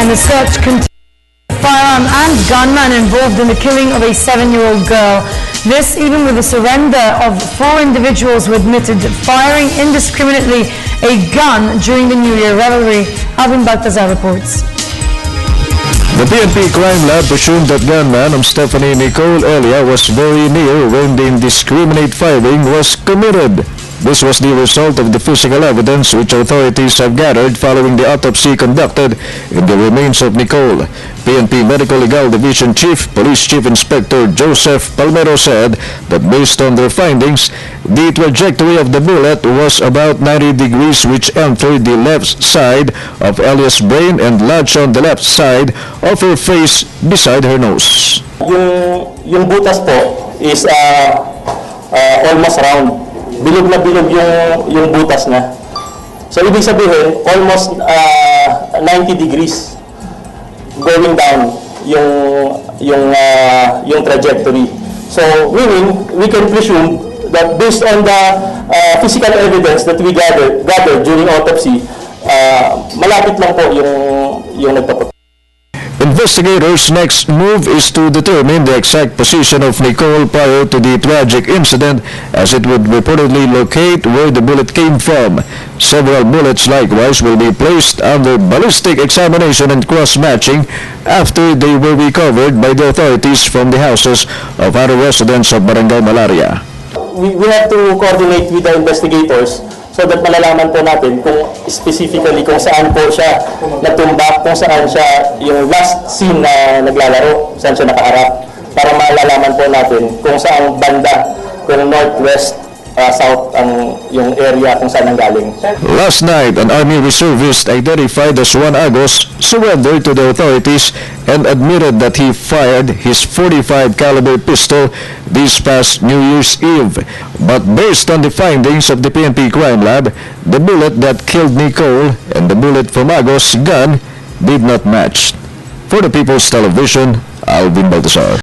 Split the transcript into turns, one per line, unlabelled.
and the search continues. Firearm and gunman involved in the killing of a 7-year-old girl. This even with the surrender of 4 individuals who admitted firing indiscriminately a gun during the New Year revelry. Alvin Baltazar reports.
The PNP Crime Lab presumed that gunman Stephanie Nicole Elia was very near when the indiscriminate firing was committed. This was the result of the physical evidence which authorities have gathered following the autopsy conducted in the remains of Nicole. PNP Medical Legal Division Chief, Police Chief Inspector Joseph Palmero said that based on their findings, the trajectory of the bullet was about 90 degrees which entered the left side of Elia's brain and lodged on the left side of her face beside her nose.
Yung butas po is almost round. Bilog na bilog yung butas na. So ibig sabihin almost 90 degrees going down yung trajectory. So meaning we can presume that based on the physical evidence that we gathered during autopsy, malapit lang po yung nagpapatay.
Investigators' next move is to determine the exact position of Nicole prior to the tragic incident, as it would reportedly locate where the bullet came from. Several bullets likewise will be placed under ballistic examination and cross-matching after they were recovered by the authorities from the houses of other residents of Barangay Malaria.
We have to coordinate with the investigators so that malalaman po natin kung specifically kung saan po siya natumbak, kung saan siya yung last scene na naglalaro, saan siya nakaharap, para malalaman po natin kung saan banda, kung northwest, south ang yung area kung saan nanggaling.
Last night, an Army reservist identified as Juan Agos surrendered to the authorities and admitted that he fired his .45 caliber pistol this past New Year's Eve. But based on the findings of the PNP Crime Lab, the bullet that killed Nicole and the bullet from Agos' gun did not match. For the People's Television, Alvin Baltazar.